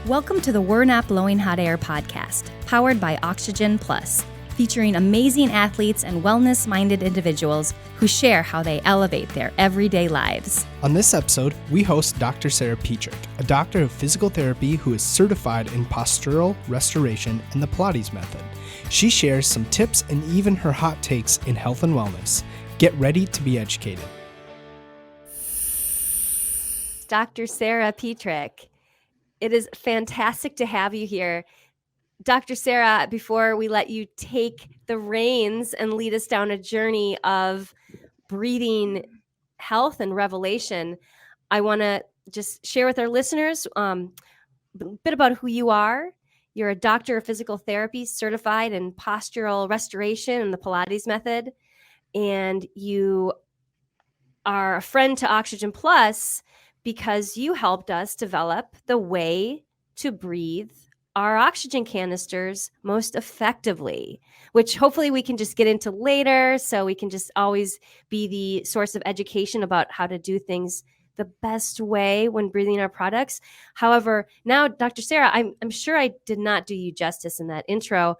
Welcome to the We're Not Blowing Hot Air podcast, powered by Oxygen Plus, featuring amazing athletes and wellness-minded individuals who share how they elevate their everyday lives. On this episode, we host Dr. Sarah Petrich, a doctor of physical therapy who is certified in postural restoration and the Pilates method. She shares some tips and even her hot takes in health and wellness. Get ready to be educated. Dr. Sarah Petrich, it is fantastic to have you here. Dr. Sarah, before we let you take the reins and lead us down a journey of breathing health and revelation, I want to just share with our listeners a bit about who you are. You're a doctor of physical therapy, certified in postural restoration and the Pilates method, and you are a friend to Oxygen Plus because you helped us develop the way to breathe our oxygen canisters most effectively, which hopefully we can just get into later, so we can just always be the source of education about how to do things the best way when breathing our products. However, now, Dr. Sarah, I'm sure I did not do you justice in that intro.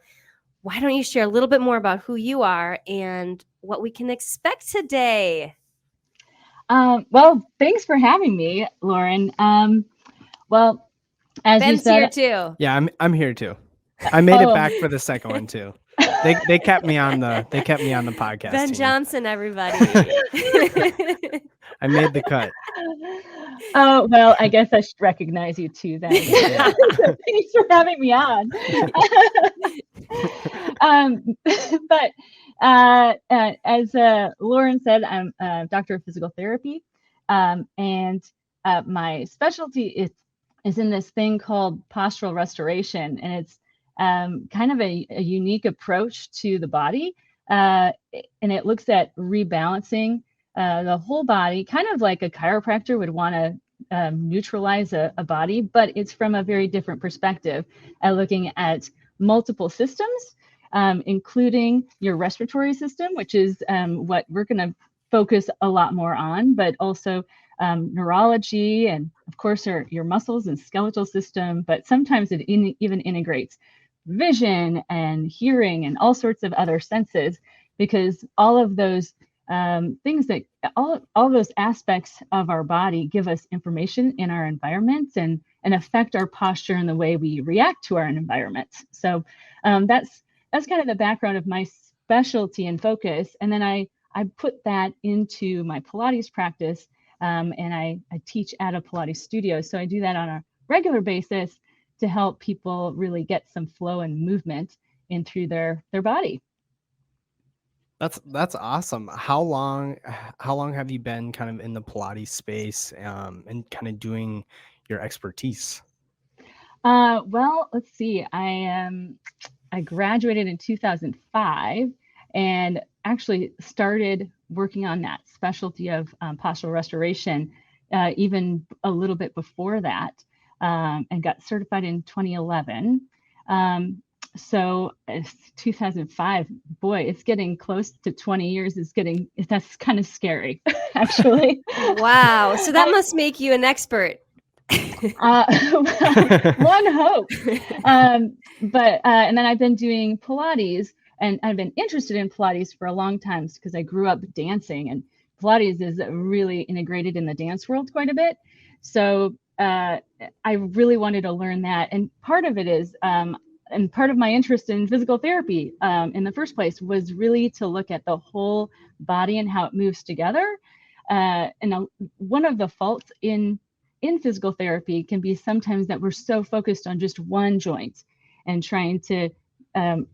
Why don't you share a little bit more about who you are and what we can expect today? Well, thanks for having me, Lauren. Well, as Ben's you said, here too. Yeah, I'm here too. I made it back for the second one too. They kept me on the podcast. Ben team. Johnson, everybody. I made the cut. Oh, well, I guess I should recognize you too then. Yeah. So thanks for having me on. But as Lauren said, I'm a doctor of physical therapy, and my specialty is in this thing called postural restoration, and it's kind of a unique approach to the body, and it looks at rebalancing the whole body, kind of like a chiropractor would want to neutralize a body, but it's from a very different perspective, looking at multiple systems, including your respiratory system, which is what we're going to focus a lot more on, but also neurology and, of course, your muscles and skeletal system. But sometimes it even integrates vision and hearing and all sorts of other senses, because all of those things that all those aspects of our body give us information in our environments and affect our posture and the way we react to our environments. So that's kind of the background of my specialty and focus. And then I put that into my Pilates practice, and I teach at a Pilates studio. So I do that on a regular basis to help people really get some flow and movement in through their body. That's awesome. How long have you been kind of in the Pilates space and kind of doing your expertise? Well, let's see. I graduated in 2005 and actually started working on that specialty of postural restoration even a little bit before that, and got certified in 2011. So it's 2005, boy, it's getting close to 20 years. That's kind of scary, actually. Wow. So that must make you an expert. Well, one hopes. But and then I've been doing Pilates, and I've been interested in Pilates for a long time because I grew up dancing, and Pilates is really integrated in the dance world quite a bit. So I really wanted to learn that. And part of it is, and part of my interest in physical therapy in the first place was really to look at the whole body and how it moves together. And one of the faults in physical therapy can be sometimes that we're so focused on just one joint and trying to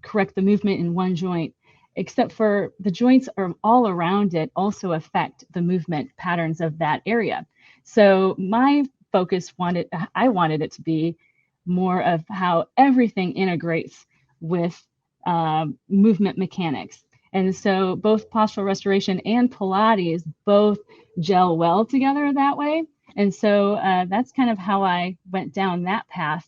correct the movement in one joint, except for the joints are all around it also affect the movement patterns of that area. So my focus I wanted it to be more of how everything integrates with movement mechanics. And so both postural restoration and Pilates both gel well together that way. And so that's kind of how I went down that path,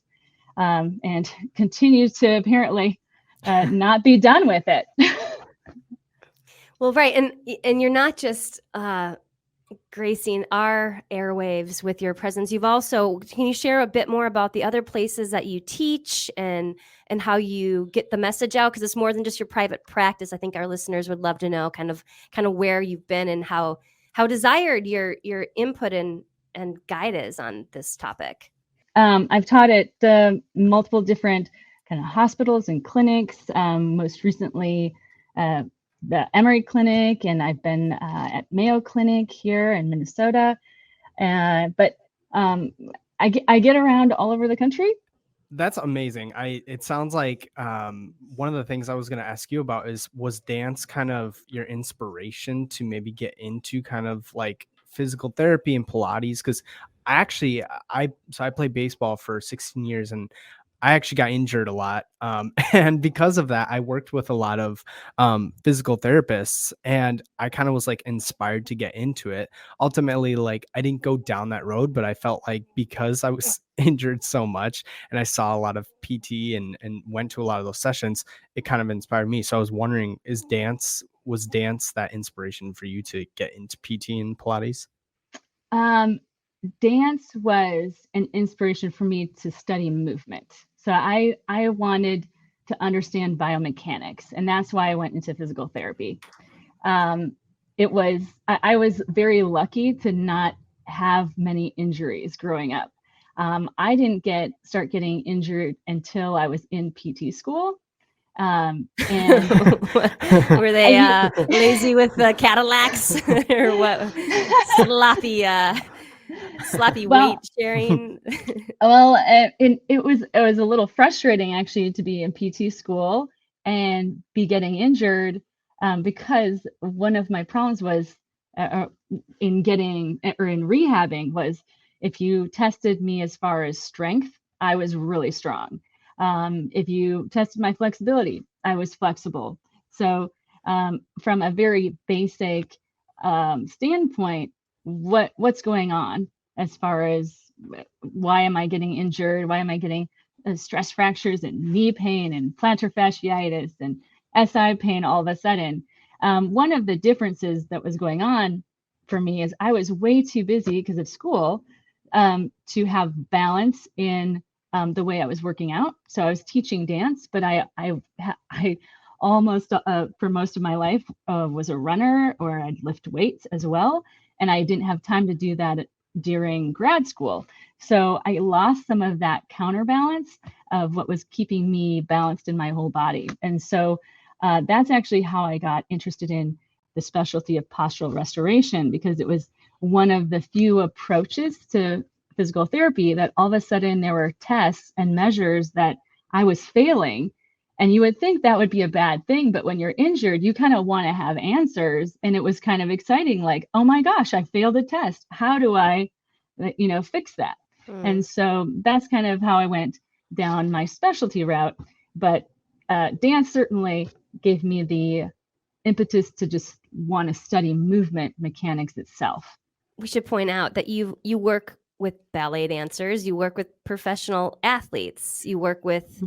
and continue to apparently not be done with it. Well, right. And you're not just gracing our airwaves with your presence. You've also, can you share a bit more about the other places that you teach and how you get the message out? Because it's more than just your private practice. I think our listeners would love to know kind of where you've been and how desired your input and guide is on this topic. I've taught at multiple different kind of hospitals and clinics, most recently the Emory Clinic, and I've been at Mayo Clinic here in Minnesota. But I get around all over the country. That's amazing. It sounds like one of the things I was going to ask you about was dance kind of your inspiration to maybe get into kind of like physical therapy and Pilates? Because I played baseball for 16 years and I actually got injured a lot. And because of that, I worked with a lot of physical therapists, and I kind of was like inspired to get into it. Ultimately, like I didn't go down that road, but I felt like because I was injured so much and I saw a lot of PT and went to a lot of those sessions, it kind of inspired me. So I was wondering, was dance that inspiration for you to get into PT and Pilates? Dance was an inspiration for me to study movement. So I wanted to understand biomechanics, and that's why I went into physical therapy. I was very lucky to not have many injuries growing up. I didn't start getting injured until I was in PT school. And were they lazy with the Cadillacs or what? Sloppy weight sharing. Well, it was a little frustrating actually to be in PT school and be getting injured because one of my problems was in rehabbing was if you tested me as far as strength, I was really strong. If you tested my flexibility, I was flexible. So from a very basic standpoint, what's going on as far as why am I getting injured? Why am I getting stress fractures and knee pain and plantar fasciitis and SI pain all of a sudden? One of the differences that was going on for me is I was way too busy because of school to have balance in the way I was working out. So I was teaching dance, but I almost for most of my life was a runner, or I'd lift weights as well. And I didn't have time to do that during grad school. So I lost some of that counterbalance of what was keeping me balanced in my whole body. And so that's actually how I got interested in the specialty of postural restoration, because it was one of the few approaches to physical therapy that all of a sudden there were tests and measures that I was failing. And you would think that would be a bad thing, but when you're injured, you kind of want to have answers. And it was kind of exciting, like, oh my gosh, I failed a test. How do I, fix that? And so that's kind of how I went down my specialty route. But dance certainly gave me the impetus to just want to study movement mechanics itself. We should point out that you work with ballet dancers, you work with professional athletes, you work with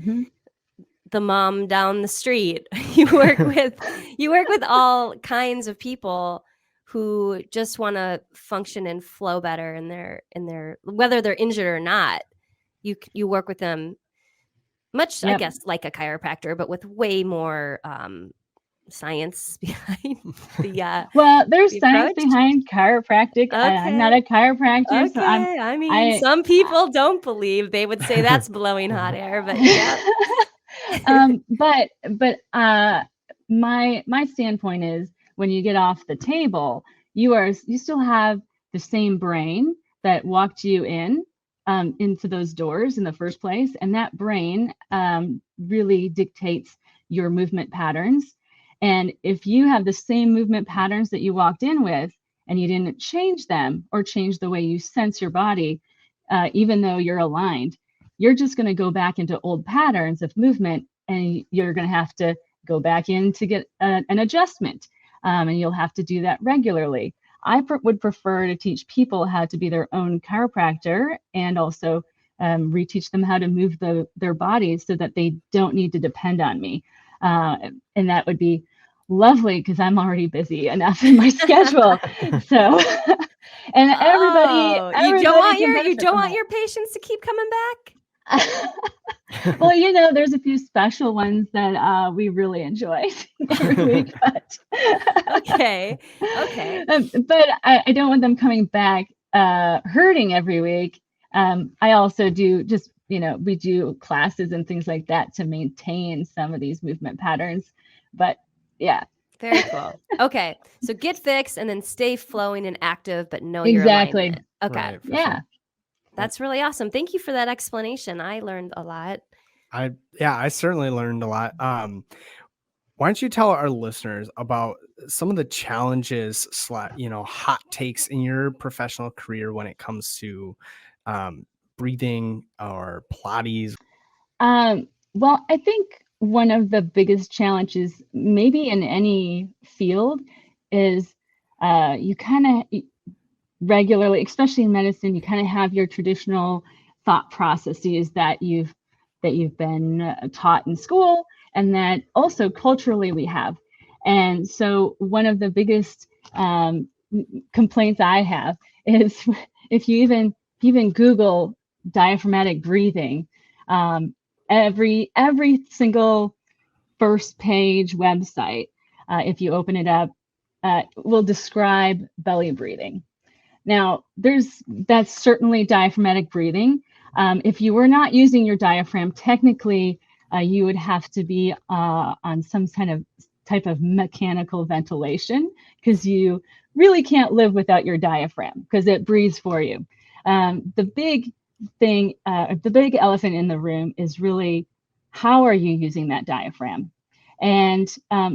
the mom down the street. You work with all kinds of people who just want to function and flow better in their whether they're injured or not. You work with them much, I guess, like a chiropractor, but with way more science behind the well, there's the science approach behind chiropractic. Okay. I'm not a chiropractor, Okay. so I mean, some people don't believe. They would say that's blowing hot air, but yeah. But my standpoint is, when you get off the table, you still have the same brain that walked you into those doors in the first place, and that brain really dictates your movement patterns. And if you have the same movement patterns that you walked in with, and you didn't change them or change the way you sense your body, even though you're aligned, you're just going to go back into old patterns of movement, and you're going to have to go back in to get an adjustment. And you'll have to do that regularly. I would prefer to teach people how to be their own chiropractor, and also reteach them how to move their bodies so that they don't need to depend on me. And that would be lovely, because I'm already busy enough in my schedule. So And Oh, everybody you don't want your patients to keep coming back? Well, there's a few special ones that we really enjoy every week, but Okay. but I don't want them coming back hurting every week. I also do just, we do classes and things like that to maintain some of these movement patterns. But yeah. Very cool. Okay. So get fixed and then stay flowing and active, but know Exactly. your alignment. Okay. Right, for Yeah. sure. That's really awesome. Thank you for that explanation. I learned a lot. I certainly learned a lot. Why don't you tell our listeners about some of the challenges hot takes in your professional career when it comes to breathing or Pilates? Well, I think one of the biggest challenges, maybe in any field, is you kind of regularly, especially in medicine, you kind of have your traditional thought processes that you've been taught in school, and that also culturally we have. And so one of the biggest complaints I have is if you even Google diaphragmatic breathing, every single first page website, if you open it up, will describe belly breathing. Now, that's certainly diaphragmatic breathing. If you were not using your diaphragm, technically, you would have to be on some type of mechanical ventilation, because you really can't live without your diaphragm because it breathes for you. The big thing, the big elephant in the room is really, how are you using that diaphragm? And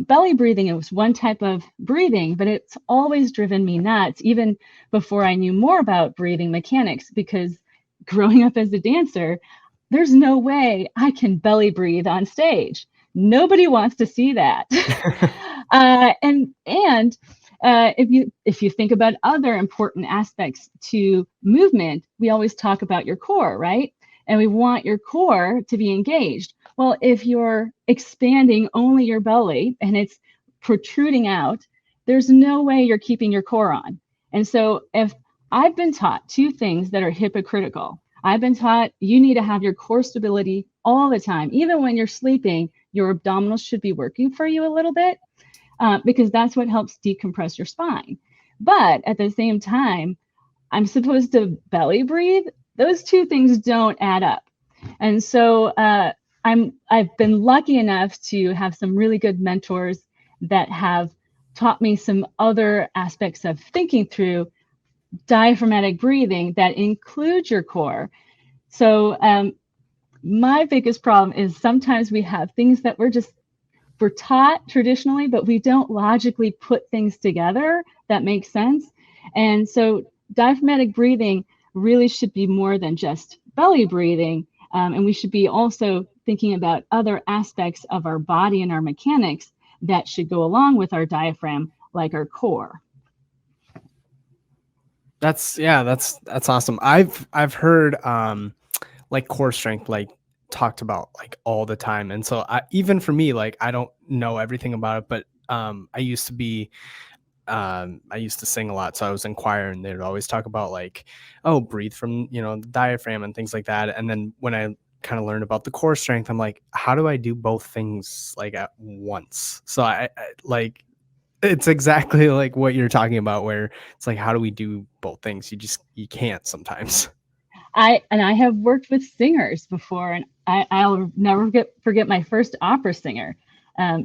belly breathing is one type of breathing, but it's always driven me nuts, even before I knew more about breathing mechanics, because growing up as a dancer, there's no way I can belly breathe on stage. Nobody wants to see that. And if you think about other important aspects to movement, we always talk about your core, right? And we want your core to be engaged. Well, if you're expanding only your belly and it's protruding out, there's no way you're keeping your core on. And so if I've been taught two things that are hypocritical. I've been taught you need to have your core stability all the time. Even when you're sleeping, your abdominals should be working for you a little bit, because that's what helps decompress your spine. But at the same time, I'm supposed to belly breathe. Those two things don't add up. And so I've been lucky enough to have some really good mentors that have taught me some other aspects of thinking through diaphragmatic breathing that include your core. So my biggest problem is sometimes we have things that we're taught traditionally, but we don't logically put things together that make sense. And so diaphragmatic breathing really should be more than just belly breathing. And we should be also thinking about other aspects of our body and our mechanics that should go along with our diaphragm, like our core. That's awesome. I've heard like core strength talked about all the time, and so even for me, I don't know everything about it, but I used to sing a lot, so I was in choir, and they'd always talk about breathe from the diaphragm and things like that. And then when I kind of learned about the core strength, I'm like, how do I do both things at once? So I it's exactly like what you're talking about, where it's how do we do both things? You can't sometimes. I have worked with singers before, and I'll never forget my first opera singer.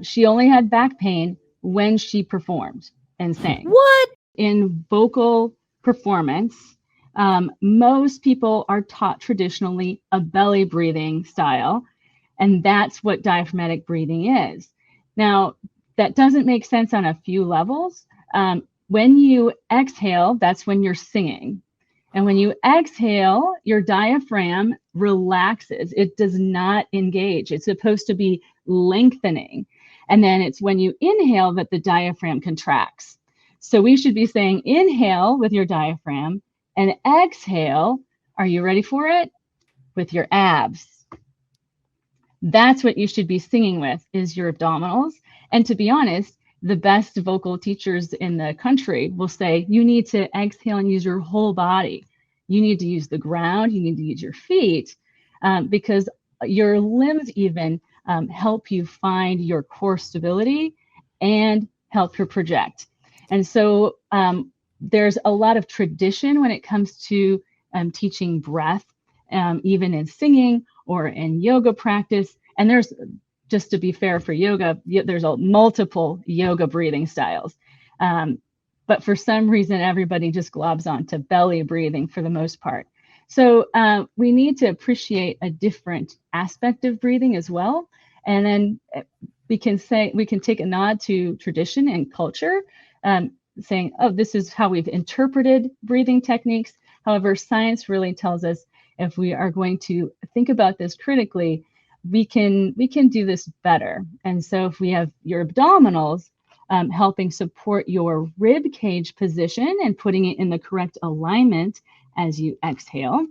She only had back pain when she performed and sang. What? In vocal performance, most people are taught traditionally a belly breathing style, and that's what diaphragmatic breathing is. Now, that doesn't make sense on a few levels. When you exhale, that's when you're singing. And when you exhale, your diaphragm relaxes. It does not engage. It's supposed to be lengthening. And then it's when you inhale that the diaphragm contracts. So we should be saying inhale with your diaphragm and exhale, are you ready for it? With your abs. That's what you should be singing with, is your abdominals. And to be honest, the best vocal teachers in the country will say, you need to exhale and use your whole body. You need to use the ground, you need to use your feet, because your limbs even help you find your core stability and help you project. And so there's a lot of tradition when it comes to teaching breath, even in singing or in yoga practice. And there's, just to be fair for yoga, there's multiple yoga breathing styles. But for some reason, everybody just globs onto belly breathing for the most part. So we need to appreciate a different aspect of breathing as well. And then we can take a nod to tradition and culture, saying, oh, this is how we've interpreted breathing techniques. However, science really tells us if we are going to think about this critically, we can do this better. And so if we have your abdominals helping support your rib cage position and putting it in the correct alignment as you exhale,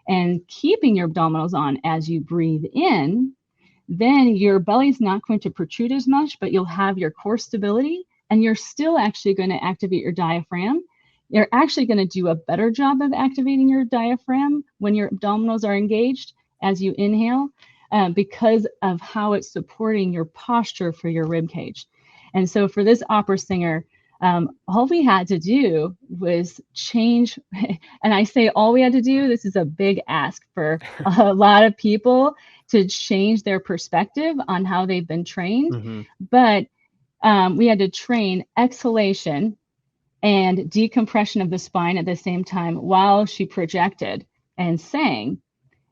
and keeping your abdominals on as you breathe in, then your belly's not going to protrude as much, but you'll have your core stability, and you're still actually going to activate your diaphragm. You're actually going to do a better job of activating your diaphragm when your abdominals are engaged as you inhale, because of how it's supporting your posture for your rib cage. And so for this opera singer, all we had to do was change. And I say all we had to do, this is a big ask for a lot of people, to change their perspective on how they've been trained. Mm-hmm. But we had to train exhalation and decompression of the spine at the same time while she projected and sang,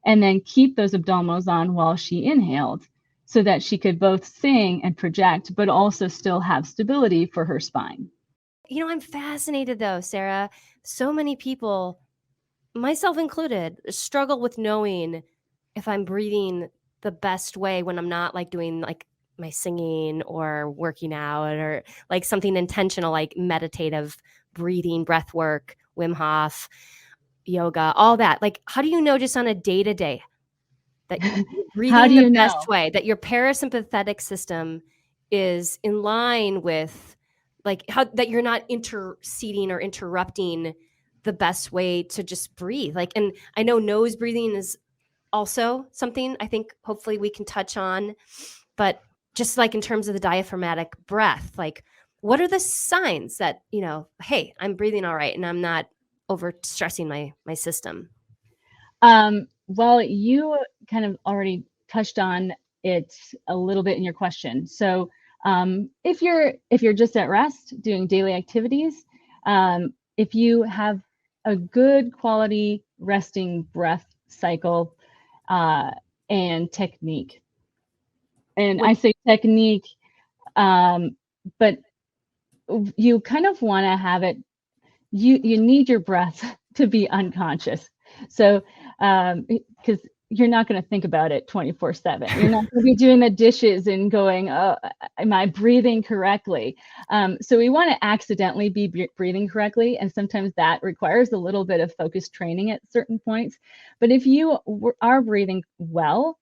and then keep those abdominals on while she inhaled, so that she could both sing and project, but also still have stability for her spine. You know, I'm fascinated though, Sarah. So many people, myself included, struggle with knowing if I'm breathing the best way when I'm not like doing like my singing or working out or like something intentional, like meditative breathing, breath work, Wim Hof, yoga, all that. Like, how do you know just on a day-to-day that you're breathing the best way, that your parasympathetic system is in line with like how that you're not interceding or interrupting the best way to just breathe? Like, and I know nose breathing is also something I think hopefully we can touch on, but just like in terms of the diaphragmatic breath, like what are the signs that, you know, hey, I'm breathing all right and I'm not over stressing my system? Well, you kind of already touched on it a little bit in your question. So if you're just at rest doing daily activities, if you have a good quality resting breath cycle and technique, and I say technique, but you kind of want to have it, you need your breath to be unconscious. So because you're not going to think about it 24/7. You're not going to be doing the dishes and going, oh, am I breathing correctly? So we want to accidentally be breathing correctly. And sometimes that requires a little bit of focused training at certain points. But if you are breathing well,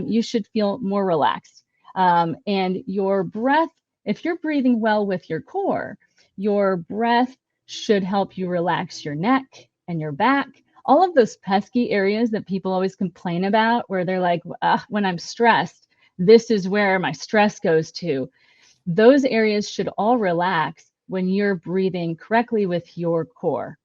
you should feel more relaxed. And your breath, if you're breathing well with your core, your breath should help you relax your neck and your back. All of those pesky areas that people always complain about, where they're like, when I'm stressed, this is where my stress goes to. Those areas should all relax when you're breathing correctly with your core.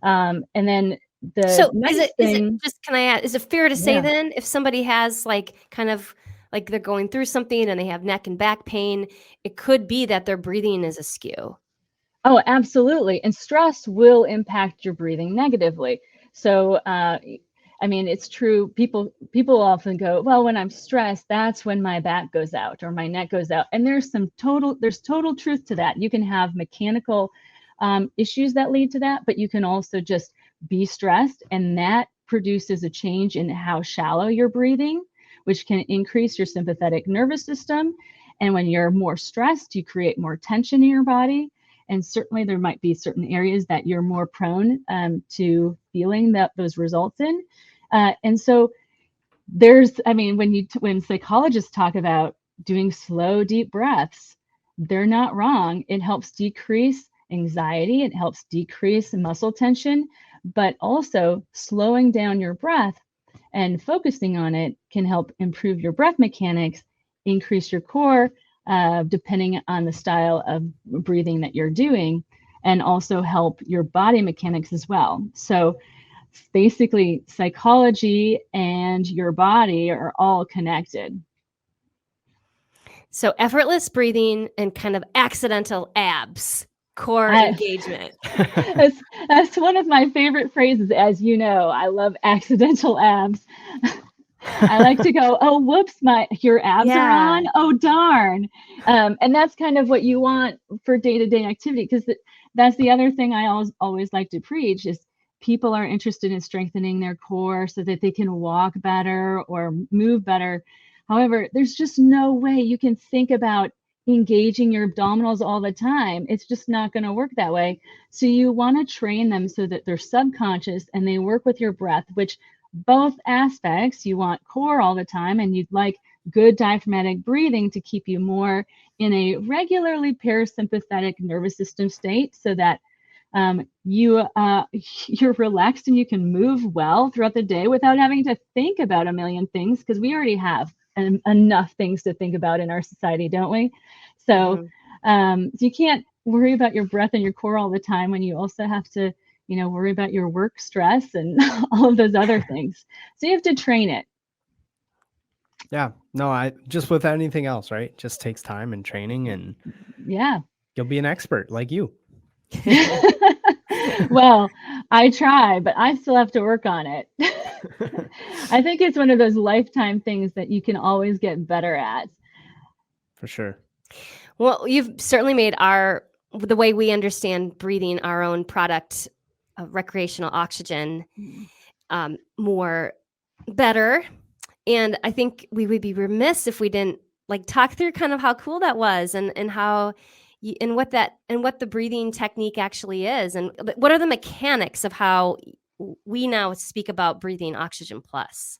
And then the next thing, can I add, is it fair to say then if somebody has like kind of like they're going through something and they have neck and back pain, it could be that their breathing is askew? Oh, absolutely. And stress will impact your breathing negatively. So, I mean, it's true. People often go, well, when I'm stressed, that's when my back goes out or my neck goes out. And there's total truth to that. You can have mechanical issues that lead to that, but you can also just be stressed, and that produces a change in how shallow you're breathing, which can increase your sympathetic nervous system. And when you're more stressed, you create more tension in your body. And certainly there might be certain areas that you're more prone to feeling those results in. And so when psychologists talk about doing slow, deep breaths, they're not wrong. It helps decrease anxiety, it helps decrease muscle tension, but also slowing down your breath and focusing on it can help improve your breath mechanics, increase your core, depending on the style of breathing that you're doing, and also help your body mechanics as well. So basically, psychology and your body are all connected. So effortless breathing and kind of accidental abs, core engagement. That's one of my favorite phrases. As you know, I love accidental abs. I like to go, oh, whoops, your abs are on. Oh, darn. And that's kind of what you want for day-to-day activity, because that's the other thing I always like to preach is people are interested in strengthening their core so that they can walk better or move better. However, there's just no way you can think about engaging your abdominals all the time. It's just not going to work that way. So you want to train them so that they're subconscious and they work with your breath, which both aspects, you want core all the time, and you'd like good diaphragmatic breathing to keep you more in a regularly parasympathetic nervous system state so that you're relaxed and you can move well throughout the day without having to think about a million things, because we already have enough things to think about in our society, don't we? So, so you can't worry about your breath and your core all the time when you also have to worry about your work stress and all of those other things. So you have to train it. Yeah, no, just with anything else, right? It just takes time and training, and yeah, you'll be an expert like you. Well, I try, but I still have to work on it. I think it's one of those lifetime things that you can always get better at. For sure. Well, you've certainly made the way we understand breathing, our own product of recreational oxygen, more better. And I think we would be remiss if we didn't talk through kind of how cool that was and how and what the breathing technique actually is, and what are the mechanics of how we now speak about breathing oxygen plus.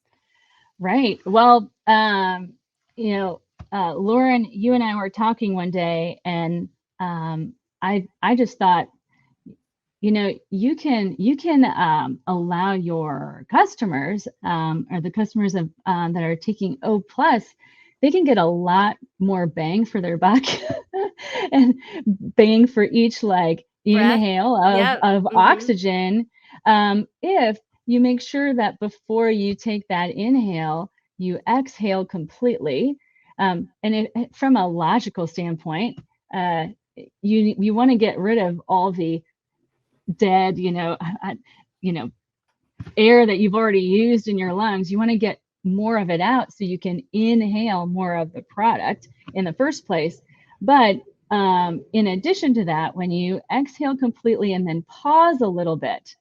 Right. Well, Lauren, you and I were talking one day, and I just thought, you can allow your customers or the customers of that are taking O plus, they can get a lot more bang for their buck and bang for each inhale of oxygen if you make sure that before you take that inhale, you exhale completely. And from a logical standpoint, you want to get rid of all the dead, air that you've already used in your lungs. You want to get more of it out so you can inhale more of the product in the first place. But in addition to that, when you exhale completely and then pause a little bit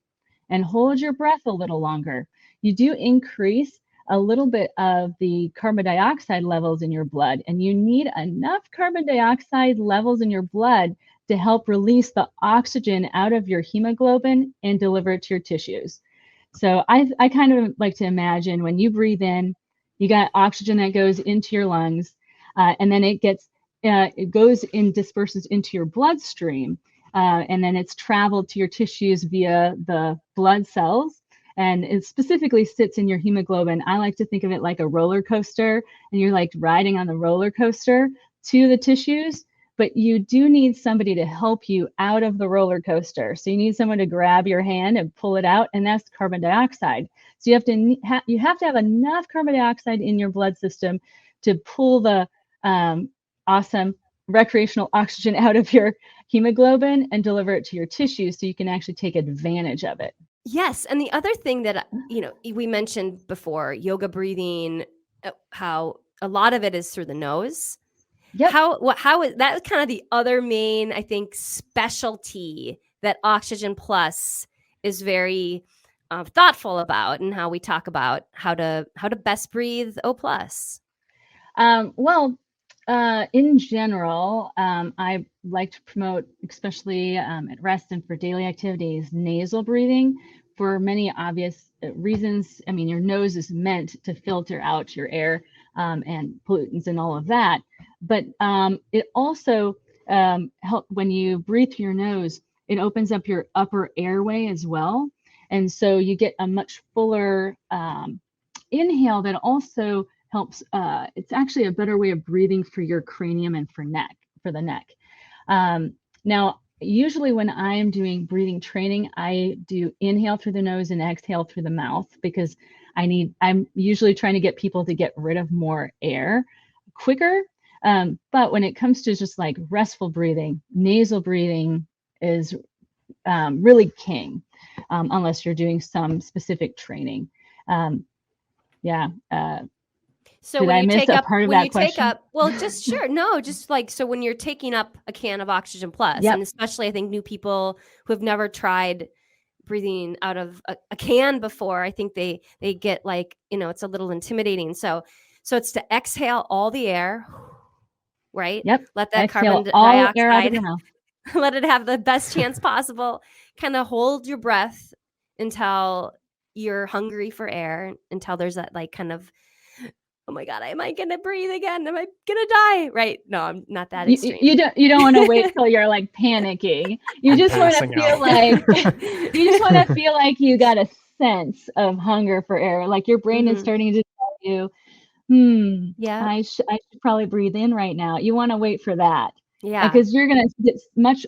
and hold your breath a little longer, you do increase a little bit of the carbon dioxide levels in your blood. And you need enough carbon dioxide levels in your blood to help release the oxygen out of your hemoglobin and deliver it to your tissues. So I kind of like to imagine when you breathe in, you got oxygen that goes into your lungs, and then it goes and disperses into your bloodstream, and then it's traveled to your tissues via the blood cells, and it specifically sits in your hemoglobin. I like to think of it like a roller coaster, and you're like riding on the roller coaster to the tissues. But you do need somebody to help you out of the roller coaster. So you need someone to grab your hand and pull it out, and that's carbon dioxide. So you have to have enough carbon dioxide in your blood system to pull the awesome recreational oxygen out of your hemoglobin and deliver it to your tissues so you can actually take advantage of it. Yes, and the other thing that we mentioned before, yoga breathing, how a lot of it is through the nose. Yep. How is that kind of the other main, I think, specialty that Oxygen Plus is very thoughtful about, and how we talk about how to best breathe O plus. In general, I like to promote, especially at rest and for daily activities, nasal breathing for many obvious reasons. I mean, your nose is meant to filter out your air and pollutants and all of that. But it also help when you breathe through your nose, it opens up your upper airway as well. And so you get a much fuller inhale that also helps. It's actually a better way of breathing for your cranium and for the neck. Now, usually when I'm doing breathing training, I do inhale through the nose and exhale through the mouth, because I'm usually trying to get people to get rid of more air quicker. But when it comes to just like restful breathing, nasal breathing is really king, unless you're doing some specific training. Yeah. So Did when I you miss take a up, part of when that you question? take up, well, just sure. No, just like, so when you're taking up a can of Oxygen Plus, Yep. and especially I think new people who have never tried breathing out of a can before, I think they get like, it's a little intimidating. So it's to exhale all the air, right? Yep. Let that Exhale carbon all air out of dioxide, your mouth. let it have the best chance possible. Kind of hold your breath until you're hungry for air, until there's that like kind of, oh my God, am I going to breathe again? Am I going to die? Right. No, I'm not that extreme. You don't want to wait till you're like panicking. You just want to feel like you got a sense of hunger for air. Like your brain is starting to tell you, yeah, I should probably breathe in right now. You want to wait for that. yeah, Because you're going to get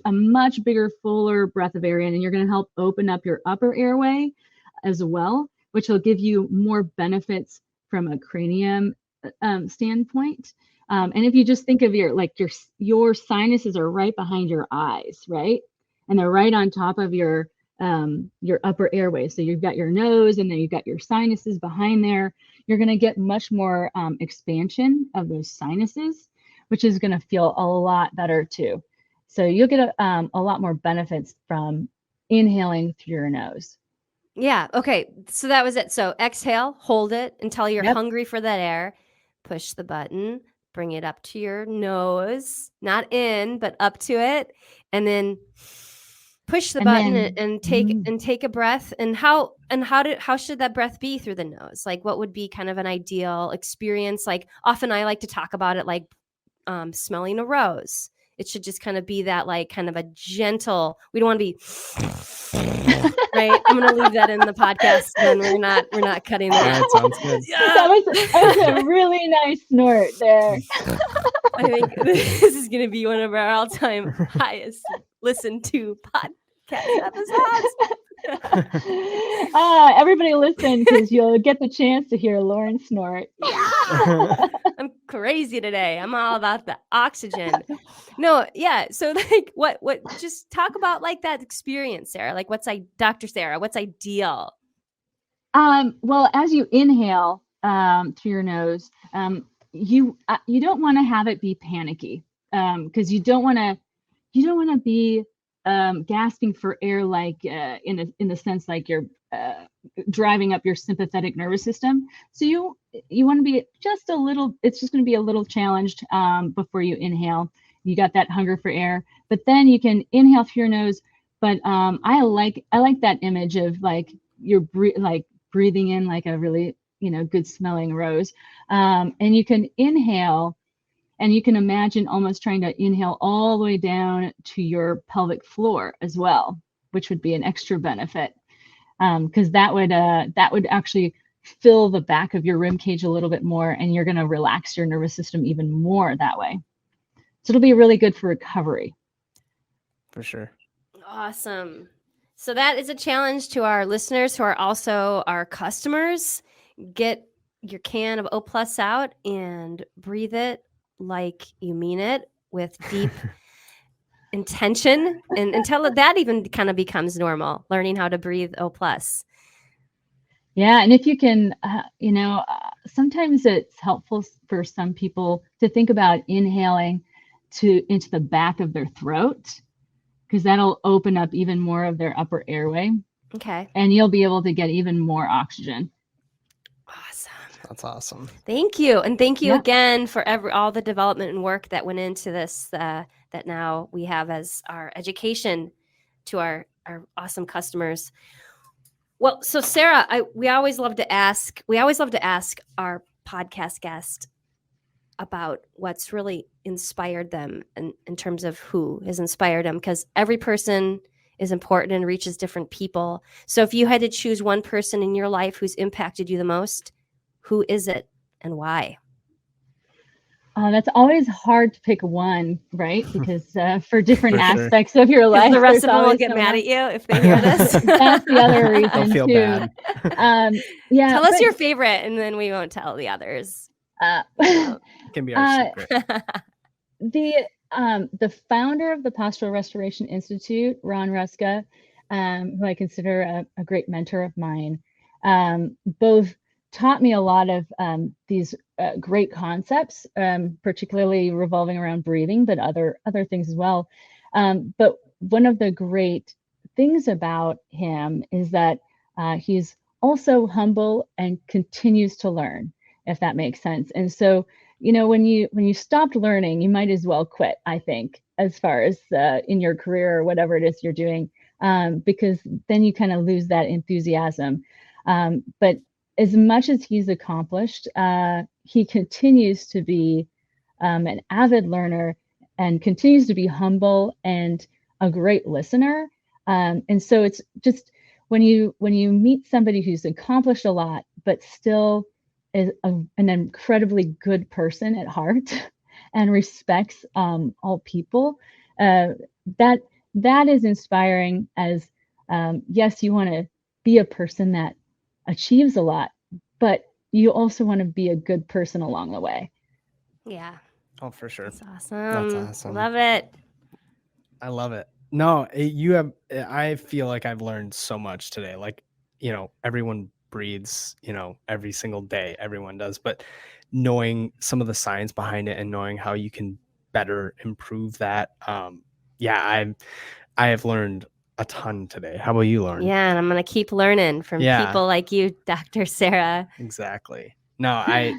a much bigger, fuller breath of air in, and you're going to help open up your upper airway as well, which will give you more benefits from a cranium standpoint. And if you just think of your sinuses are right behind your eyes, right? And they're right on top of your upper airway. So you've got your nose, and then you've got your sinuses behind there. You're going to get much more expansion of those sinuses, which is going to feel a lot better too. So you'll get a lot more benefits from inhaling through your nose. yeah. Okay. So that was it. So exhale, hold it until you're hungry for that air. Push the button, bring it up to your nose, not in, but up to it. And then push the button and take a breath. And how should that breath be through the nose? Like, what would be kind of an ideal experience? Like, often I like to talk about it like smelling a rose. It should just kind of be that like kind of a gentle, we don't want to be right. I'm going to leave that in the podcast, and we're not cutting that. That sounds good. Yeah. That was a really nice snort there. I think this is going to be one of our all-time highest listened to podcast episodes. Everybody listen, because you'll get the chance to hear Lauren snort. Yeah. I'm crazy today. I'm all about the oxygen. No, yeah. So like what just talk about like that experience, Sarah. Like Dr. Sarah, what's ideal? Well, as you inhale through your nose, you don't want to have it be panicky, because you don't want to be gasping for air, like in the sense like you're driving up your sympathetic nervous system. So you want to be just a little. It's just going to be a little challenged before you inhale. You got that hunger for air, but then you can inhale through your nose. But I like that image of like you're breathing in like a really good smelling rose, and you can inhale. And you can imagine almost trying to inhale all the way down to your pelvic floor as well, which would be an extra benefit, because that would actually fill the back of your rib cage a little bit more, and you're going to relax your nervous system even more that way. So it'll be really good for recovery. For sure. Awesome. So that is a challenge to our listeners who are also our customers. Get your can of O+ out and breathe it like you mean it, with deep intention, and until that even kind of becomes normal, learning how to breathe O+. Yeah, and if you can, sometimes it's helpful for some people to think about inhaling into the back of their throat, because that'll open up even more of their upper airway. Okay. And you'll be able to get even more oxygen. Awesome. That's awesome. Thank you. And thank you again for all the development and work that went into this, that now we have as our education to our awesome customers. Well, so Sarah, we always love to ask our podcast guest, about what's really inspired them in terms of who has inspired them, because every person is important and reaches different people. So if you had to choose one person in your life who's impacted you the most, who is it and why? That's always hard to pick one, right? Because for different For sure. aspects of your life, The rest there's of them will always get mad someone at you if they hear this. That's the other reason They'll feel too. bad. Yeah, Tell us but, your favorite, and then we won't tell the others. It can be our secret. The founder of the Pastoral Restoration Institute, Ron Ruska, who I consider a great mentor of mine, both taught me a lot of these great concepts, particularly revolving around breathing, but other things as well. But one of the great things about him is that he's also humble and continues to learn, if that makes sense. And so, when you stopped learning, you might as well quit, I think, as far as in your career or whatever it is you're doing, because then you kind of lose that enthusiasm. But as much as he's accomplished, he continues to be an avid learner and continues to be humble and a great listener. And so it's just when you meet somebody who's accomplished a lot, but still is an incredibly good person at heart and respects all people, that is inspiring. As yes, you want to be a person that achieves a lot, but you also want to be a good person along the way. Yeah. Oh, for sure. That's awesome. That's awesome. Love it. I love it. No, I feel like I've learned so much today. Like, everyone breathes, every single day, everyone does, but knowing some of the science behind it and knowing how you can better improve that. I have learned a ton today. How about you, Lauren? Yeah, and I'm going to keep learning from people like you, Dr. Sarah. Exactly. No,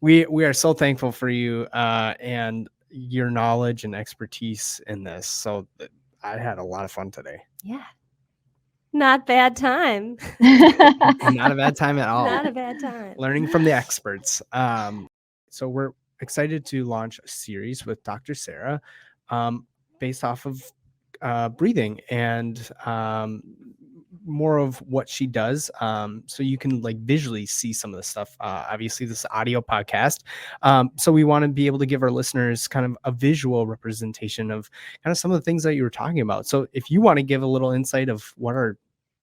we are so thankful for you and your knowledge and expertise in this. So I had a lot of fun today. Yeah. Not bad time. Not a bad time at all. Not a bad time. Learning from the experts. So we're excited to launch a series with Dr. Sarah based off of breathing and more of what she does, so you can visually see some of the stuff. Obviously this audio podcast, so we want to be able to give our listeners kind of a visual representation of kind of some of the things that you were talking about. So if you want to give a little insight of what our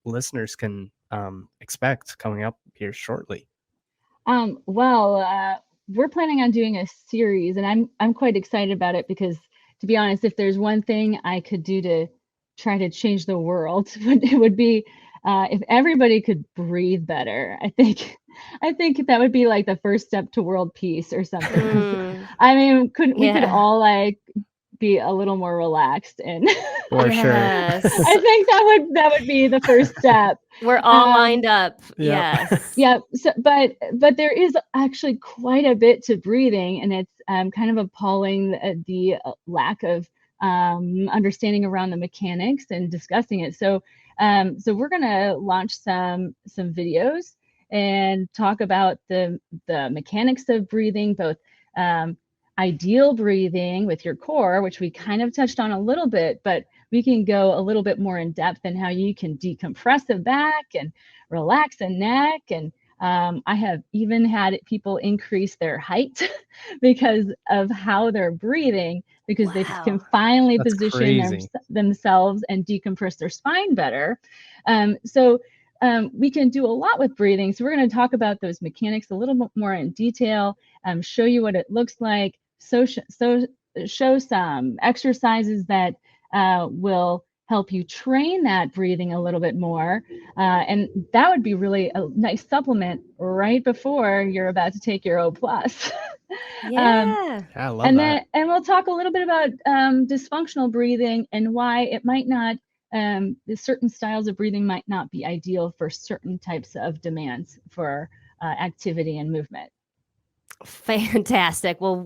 listeners can expect coming up here shortly. We're planning on doing a series, and I'm quite excited about it, because to be honest, if there's one thing I could do to try to change the world, it would be if everybody could breathe better. I think that would be like the first step to world peace or something. I mean, we could all be a little more relaxed and for sure. I think that would be the first step. We're all lined up. Yeah. Yes. Yeah. So, but there is actually quite a bit to breathing, and it's kind of appalling the lack of understanding around the mechanics and discussing it. So we're gonna launch some videos and talk about the mechanics of breathing, both ideal breathing with your core, which we kind of touched on a little bit, but we can go a little bit more in depth in how you can decompress the back and relax the neck. And I have even had people increase their height because of how they're breathing, because they can finally position themselves and decompress their spine better. We can do a lot with breathing. So we're going to talk about those mechanics a little bit more in detail, show you what it looks like, show some exercises that will help you train that breathing a little bit more. And that would be really a nice supplement right before you're about to take your O+. Yeah. I love that. And we'll talk a little bit about dysfunctional breathing and why it might not, certain styles of breathing might not be ideal for certain types of demands for activity and movement. Fantastic. Well,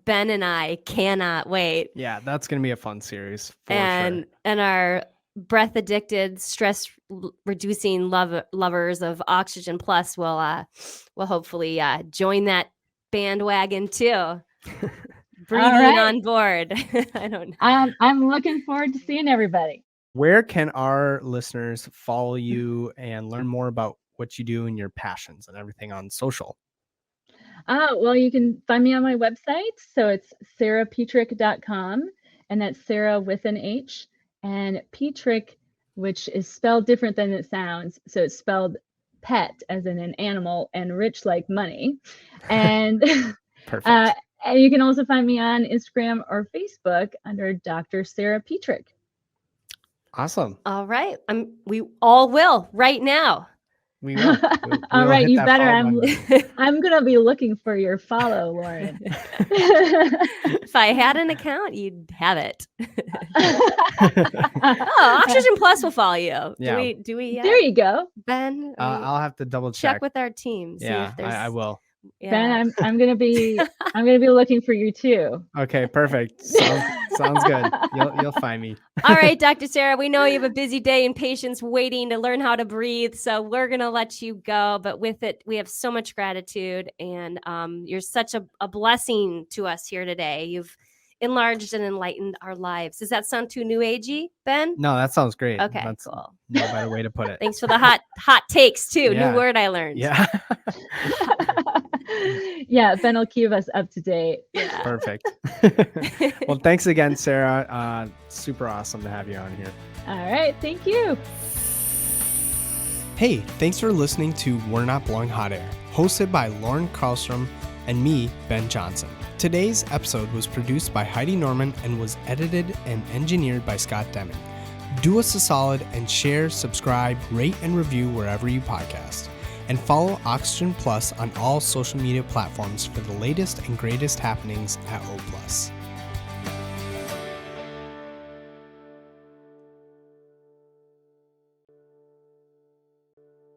Ben and I cannot wait. Yeah, that's going to be a fun series for sure. And our breath addicted, stress reducing lovers of Oxygen Plus will hopefully join that bandwagon too. Breathing right. on board. I don't know. I'm looking forward to seeing everybody. Where can our listeners follow you and learn more about what you do and your passions and everything on social? Well, you can find me on my website. So it's sarahpetrich.com, and that's Sarah with an H, and Petrich, which is spelled different than it sounds. So it's spelled pet as in an animal and rich like money. And Perfect. and you can also find me on Instagram or Facebook under Dr. Sarah Petrich. Awesome. All right. We all will right now. We will. All right, you better. I'm I'm gonna be looking for your follow, Lauren. If I had an account, you'd have it. Oh, Oxygen Plus will follow you. Yeah. Do we? There you go, Ben. I'll have to double check with our team. See Yeah, if there's... I will. Yeah. Ben. I'm gonna be looking for you too. Okay, perfect. Sounds good. You'll find me. All right, Dr. Sarah, we know you have a busy day and patients waiting to learn how to breathe, so we're going to let you go. But with it, we have so much gratitude, and you're such a blessing to us here today. You've enlarged and enlightened our lives. Does that sound too new agey, Ben? No, that sounds great. Okay, That's cool. No better way to put it. Thanks for the hot takes too. Yeah. New word I learned. Yeah. Yeah, Ben will keep us up to date. Yeah. Perfect. Well, thanks again, Sarah. Super awesome to have you on here. All right, thank you. Hey, thanks for listening to We're Not Blowing Hot Air, hosted by Lauren Karlstrom and me, Ben Johnson. Today's episode was produced by Heidi Norman and was edited and engineered by Scott Deming. Do us a solid and share, subscribe, rate, and review wherever you podcast. And follow Oxygen Plus on all social media platforms for the latest and greatest happenings at O+.